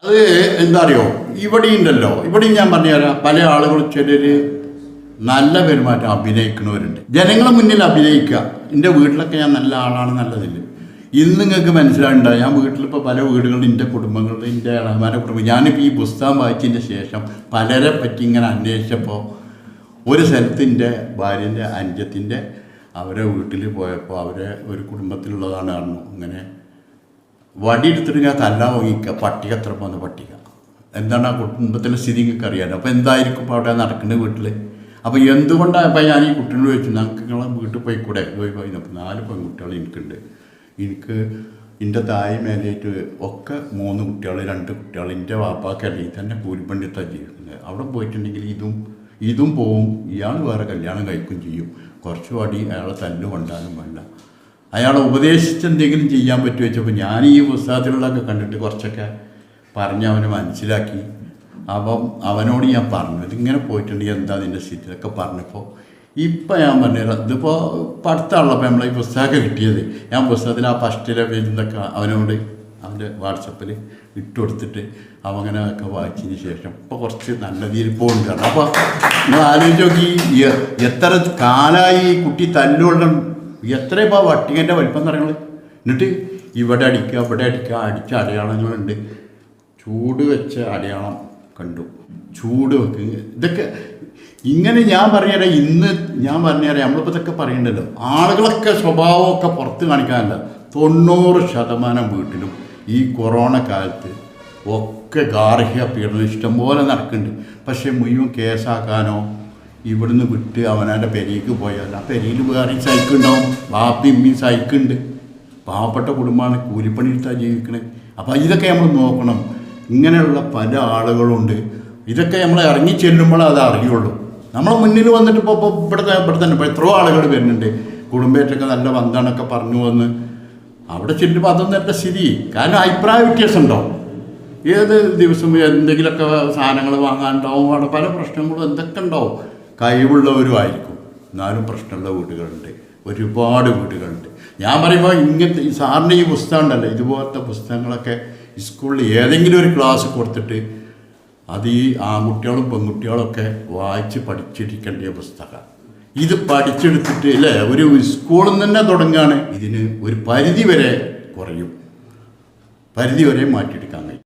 അത് എന്താ അറിയോ, ഇവിടെ ഉണ്ടല്ലോ, ഇവിടെയും ഞാൻ പറഞ്ഞുതരാം, പല ആളുകളും ചിലർ നല്ല പെരുമാറ്റം അഭിനയിക്കുന്നവരുണ്ട്. ജനങ്ങളെ മുന്നിൽ അഭിനയിക്കുക. എൻ്റെ വീട്ടിലൊക്കെ ഞാൻ നല്ല ആളാണ് നല്ലതില്ല. ഇന്ന് നിങ്ങൾക്ക് മനസ്സിലായിട്ടുണ്ടാവും, ഞാൻ വീട്ടിലിപ്പോൾ പല വീടുകളിൽ എൻ്റെ കുടുംബങ്ങളുടെ, എൻ്റെ ഇളമാരുടെ കുടുംബം, ഞാനിപ്പോൾ ഈ പുസ്തകം വായിച്ചതിൻ്റെ ശേഷം പലരെ പറ്റി ഇങ്ങനെ അന്വേഷിച്ചപ്പോൾ ഒരു സ്ഥലത്ത് എൻ്റെ ഭാര്യൻ്റെ അനുജത്തിൻ്റെ അവരെ വീട്ടിൽ പോയപ്പോൾ അവരെ ഒരു കുടുംബത്തിലുള്ളതാണ് പറഞ്ഞു. ഇങ്ങനെ വടി എടുത്തിട്ട് ഞാൻ തല്ലാൻ വാങ്ങിക്കുക, പട്ടിക എത്ര പോകുന്ന പട്ടിക. എന്താണ് ആ കുടുംബത്തിലെ സ്ഥിതി നിങ്ങൾക്ക് അറിയാമല്ലോ. അപ്പോൾ എന്തായിരിക്കും ഇപ്പോൾ അവിടെ നടക്കുന്നത് വീട്ടിൽ. അപ്പോൾ എന്തുകൊണ്ടാണ് ഇപ്പോൾ ഞാൻ ഈ കുട്ടീനോട് ചോദിച്ചു, ഞങ്ങൾക്ക് നിങ്ങളെ വീട്ടിൽ പോയിക്കൂടെ? പോയി 4 പെൺകുട്ടികൾ എനിക്കുണ്ട്. എനിക്ക് എൻ്റെ താഴെ മേലേറ്റ് ഒക്കെ 3 കുട്ടികൾ 2 കുട്ടികൾ. എൻ്റെ വാപ്പാക്കല്ലേ തന്നെ കൂലിപ്പണ്ടിത്താണ് ജീവിക്കുന്നത്. അവിടെ പോയിട്ടുണ്ടെങ്കിൽ ഇതും പോവും, ഇയാൾ വേറെ കല്യാണം കഴിക്കും ചെയ്യും. കുറച്ച് വടി അയാളെ തല്ലു കൊണ്ടാലും വേണ്ട. അയാളെ ഉപദേശിച്ച് എന്തെങ്കിലും ചെയ്യാൻ പറ്റുമോ വെച്ചപ്പോൾ ഞാൻ ഈ പുസ്തകത്തിലുള്ളതൊക്കെ കണ്ടിട്ട് കുറച്ചൊക്കെ പറഞ്ഞ് അവനെ മനസ്സിലാക്കി. അപ്പം അവനോട് ഞാൻ പറഞ്ഞു, ഇതിങ്ങനെ പോയിട്ടുണ്ടെങ്കിൽ എന്താ നിൻ്റെ സ്ഥിതിയൊക്കെ പറഞ്ഞപ്പോൾ ഇപ്പം ഞാൻ പറഞ്ഞുതരാം. ഇതിപ്പോൾ പഠിത്തമുള്ളപ്പോൾ നമ്മളെ ഈ പുസ്തകമൊക്കെ കിട്ടിയത്, ഞാൻ പുസ്തകത്തിൽ ആ ഫസ്റ്റിലെ പേജിലൊക്കെ അവനോട് അവൻ്റെ വാട്സപ്പിൽ ഇട്ട് കൊടുത്തിട്ട് അവങ്ങനെയൊക്കെ വായിച്ചതിന് ശേഷം ഇപ്പോൾ കുറച്ച് നല്ല തീരുപ്പോണ്ട്. അപ്പോൾ നിങ്ങൾ ആലോചിച്ച് നോക്കി, എത്ര കാലമായി കുട്ടി തല്ലുകൊള്ളും. എത്ര ഇപ്പോൾ വട്ടികൻ്റെ വലിപ്പം പറയുന്നത്. എന്നിട്ട് ഇവിടെ അടിക്കുക ഇവിടെ അടിക്കുക, അടിച്ച അടയാളങ്ങളുണ്ട്. ചൂട് വെച്ച അടയാളം കണ്ടു, ചൂട് വെക്കുക. ഇതൊക്കെ ഇങ്ങനെ ഞാൻ പറഞ്ഞുതരാം. ഇന്ന് ഞാൻ പറഞ്ഞുതരാം, നമ്മളിപ്പോൾ ഇതൊക്കെ പറയണ്ടല്ലോ. ആളുകളൊക്കെ സ്വഭാവമൊക്കെ പുറത്ത് കാണിക്കാനല്ല. 90% വീട്ടിലും ഈ കൊറോണ കാലത്ത് ഒക്കെ ഗാർഹിക പീഡനം ഇഷ്ടംപോലെ നടക്കുന്നുണ്ട്. പക്ഷേ മുഴുവൻ കേസാക്കാനോ ഇവിടുന്ന് വിട്ട് അവനവൻ്റെ പെരയ്ക്ക് പോയാൽ ആ പെരയിൽ വേറെ സൈക്കുണ്ടാവും. ബാപ്പയും ഉമ്മയും സൈക്കുണ്ട്. പാവപ്പെട്ട കുടുംബമാണ്, കൂലിപ്പണി എടുത്താൽ ജീവിക്കണേ. അപ്പോൾ ഇതൊക്കെ നമ്മൾ നോക്കണം. ഇങ്ങനെയുള്ള പല ആളുകളുണ്ട്. ഇതൊക്കെ നമ്മൾ ഇറങ്ങി ചെല്ലുമ്പോൾ അത് അറിയുള്ളൂ. നമ്മളെ മുന്നിൽ വന്നിട്ട് ഇപ്പോൾ ഇവിടെ തന്നെ ഇപ്പോൾ എത്രയോ ആളുകൾ വരുന്നുണ്ട്. കുടുംബമായിട്ടൊക്കെ നല്ല ബന്ധമാണൊക്കെ പറഞ്ഞു വന്ന് അവിടെ ചെല്ലുമ്പോൾ അതൊന്നും എൻ്റെ സ്ഥിതി. കാരണം അഭിപ്രായ വ്യത്യാസം ഉണ്ടാവും. ഏത് ദിവസം എന്തെങ്കിലുമൊക്കെ സാധനങ്ങൾ വാങ്ങാനുണ്ടാവും. അവിടെ പല പ്രശ്നങ്ങളും എന്തൊക്കെ ഉണ്ടാവും. കഴിവുള്ളവരും ആയിരിക്കും, എന്നാലും പ്രശ്നമുള്ള വീടുകളുണ്ട്, ഒരുപാട് വീടുകളുണ്ട്. ഞാൻ പറയുമ്പോൾ ഇങ്ങനത്തെ ഈ സാറിൻ്റെ ഈ പുസ്തകം ഉണ്ടല്ലോ, ഇതുപോലത്തെ പുസ്തകങ്ങളൊക്കെ സ്കൂളിൽ ഏതെങ്കിലും ഒരു ക്ലാസ് കൊടുത്തിട്ട് അത് ഈ ആൺകുട്ടികളും പെൺകുട്ടികളൊക്കെ വായിച്ച് പഠിച്ചിരിക്കേണ്ട പുസ്തകം. ഇത് പഠിച്ചെടുത്തിട്ട് അല്ലേ ഒരു സ്കൂളിൽ നിന്ന് തന്നെ തുടങ്ങുകയാണ്. ഇതിന് ഒരു പരിധി വരെ കുറയും, പരിധി വരെ മാറ്റിയെടുക്കാൻ കഴിയും.